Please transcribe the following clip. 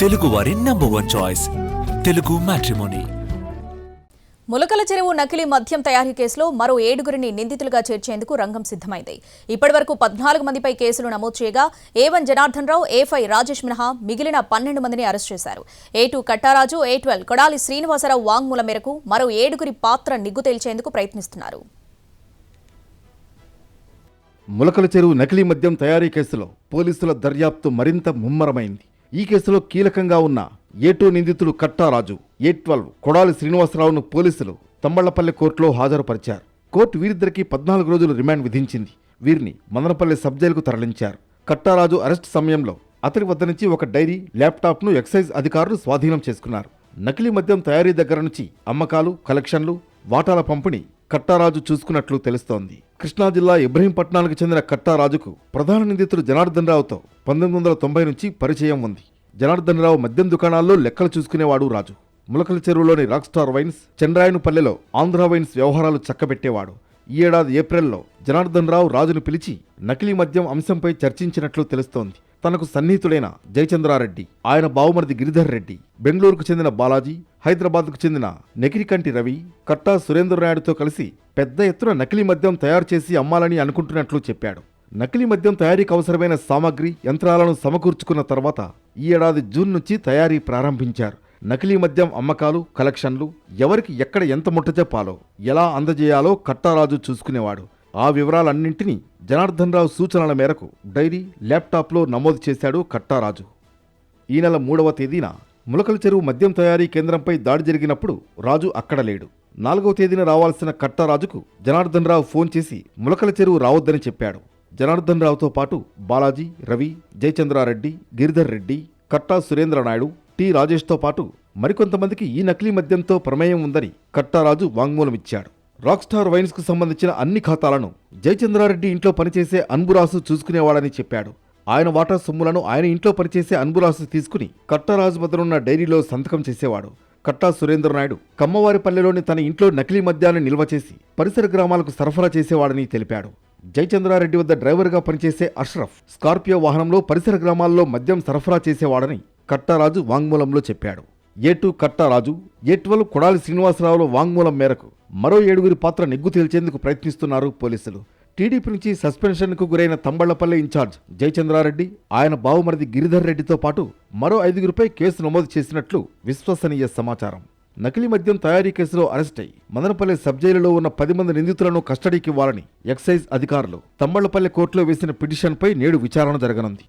తెలుగువారి number 1 choice Telugu matrimony. ములకల చెరువు నకిలీ మద్యం తయారీ కేసులో మరో 7గురిని నిందితులుగా చేర్చేందుకు రంగం సిద్ధమైంది. ఇప్పటివరకు 14 మందిపై కేసులు నమోదు చేయగా A1 జనార్దన్ రావు, A5 రాజేష్ మినహా మిగిలిన 12 మందిని అరెస్ట్ చేశారు. A2 కట్టారాజు, A12 కొడాలి శ్రీనివాసరావు వాంగ్మూలం మేరకు మరో 7గురి పాత్ర నిగ్గు తేల్చేందుకు ప్రయత్నిస్తున్నారు. ములకల చెరువు నకిలీ మద్యం తయారీ కేసులో పోలీసుల దర్యాప్తు మరింత ముమ్మరమైంది. ఈ కేసులో కీలకంగా ఉన్న A2 నిందితుడు కట్టారాజు, A12 కొడాలి శ్రీనివాసరావును పోలీసులు తంబళ్లపల్లి కోర్టులో హాజరుపరిచారు. కోర్టు వీరిద్దరికీ 14 రోజులు రిమాండ్ విధించింది. వీరిని మదనపల్లి సబ్ జైలుకు తరలించారు. కట్టారాజు అరెస్ట్ సమయంలో అతని వద్ద నుంచి ఒక డైరీ, ల్యాప్టాప్ను ఎక్సైజ్ అధికారులు స్వాధీనం చేసుకున్నారు. నకిలీ మద్యం తయారీ దగ్గర నుంచి అమ్మకాలు, కలెక్షన్లు, వాటాల పంపిణీ కట్టారాజు చూసుకున్నట్లు తెలుస్తోంది. కృష్ణా జిల్లా ఇబ్రహీంపట్నానికి చెందిన కట్టారాజుకు ప్రధాన నిందితుడు జనార్దన్ రావుతో 1990 నుంచి పరిచయం ఉంది. జనార్దన్ రావు మద్యం దుకాణాల్లో లెక్కలు చూసుకునేవాడు. రాజు ములకల చెరువులోని రాక్ స్టార్ వైన్స్, చంద్రాయనుపల్లెలో ఆంధ్ర వైన్స్ వ్యవహారాలు చక్కబెట్టేవాడు. ఈ ఏడాది ఏప్రిల్లో జనార్దన్ రావు రాజును పిలిచి నకిలీ మద్యం అంశంపై చర్చించినట్లు తెలుస్తోంది. తనకు సన్నిహితుడైన జయచంద్రారెడ్డి, ఆయన బావుమరిది గిరిధర్ రెడ్డి, బెంగళూరుకు చెందిన బాలాజీ, హైదరాబాద్కు చెందిన నెగిరికంటి రవి, కట్టా సురేందర్ నాయుడుతో కలిసి పెద్ద ఎత్తున నకిలీ మద్యం తయారు చేసి అమ్మాలని అనుకుంటున్నట్లు చెప్పాడు. నకిలీ మద్యం తయారీకి అవసరమైన సామాగ్రి, యంత్రాలను సమకూర్చుకున్న తర్వాత ఈ ఏడాది జూన్ నుంచి తయారీ ప్రారంభించారు. నకిలీ మద్యం అమ్మకాలు, కలెక్షన్లు, ఎవరికి ఎక్కడ ఎంత ముట్టజెప్పాలో, ఎలా అందజేయాలో కట్టారాజు చూసుకునేవాడు. ఆ వివరాలన్నింటినీ జనార్దన్ రావు సూచనల మేరకు డైరీ, ల్యాప్టాప్లో నమోదు చేశాడు కట్టారాజు. ఈ నెల 3వ తేదీన ములకల చెరువు మద్యం తయారీ కేంద్రంపై దాడి జరిగినప్పుడు రాజు అక్కడ లేడు. 4వ తేదీన రావాల్సిన కట్టారాజుకు జనార్దన్ రావు ఫోన్ చేసి ములకల చెరువు రావద్దని చెప్పాడు. జనార్దన్ రావుతో పాటు బాలాజీ, రవి, జయచంద్రారెడ్డి, గిరిధర్ రెడ్డి, కట్టా సురేంద్ర నాయుడు, టి రాజేష్తో పాటు మరికొంతమందికి ఈ నకిలీ మద్యంతో ప్రమేయం ఉందని కట్టారాజు వాంగ్మూలమిచ్చాడు. రాక్ స్టార్ వైన్స్ కు సంబంధించిన అన్ని ఖాతాలను జయచంద్రారెడ్డి ఇంట్లో పనిచేసే అన్బురాసు చూసుకునేవాడని చెప్పాడు. ఆయన వాటా సొమ్ములను ఆయన ఇంట్లో పనిచేసే అన్బురాసు తీసుకుని కట్టారాజు వద్దనున్న డైరీలో సంతకం చేసేవాడు. కట్టా సురేంద్ర నాయుడు కమ్మవారిపల్లెలోని తన ఇంట్లో నకిలీ మద్యాన్ని నిల్వ చేసి పరిసర గ్రామాలకు సరఫరా చేసేవాడని తెలిపాడు. జయచంద్రారెడ్డి వద్ద డ్రైవర్గా పనిచేసే అష్రఫ్ స్కార్పియో వాహనంలో పరిసర గ్రామాల్లో మద్యం సరఫరా చేసేవాడని కట్టారాజు వాంగ్మూలంలో చెప్పాడు. A2 కట్టారాజు, A12 కొడాలి శ్రీనివాసరావుల వాంగ్మూలం మేరకు మరో 7గురి పాత్ర నిగ్గు తేల్చేందుకు ప్రయత్నిస్తున్నారు పోలీసులు. టీడీపీ నుంచి సస్పెన్షన్కు గురైన తంబళ్లపల్లి ఇన్ఛార్జ్ జయచంద్రారెడ్డి, ఆయన బావుమరిది గిరిధర్ రెడ్డితో పాటు మరో 5గురిపై కేసు నమోదు చేసినట్లు విశ్వసనీయ సమాచారం. నకిలీ మద్యం తయారీ కేసులో అరెస్టై మదనపల్లి సబ్ జైలులో ఉన్న 10 మంది నిందితులను కస్టడీకి ఇవ్వాలని ఎక్సైజ్ అధికారులు తంబళ్లపల్లి కోర్టులో వేసిన పిటిషన్పై నేడు విచారణ జరగనుంది.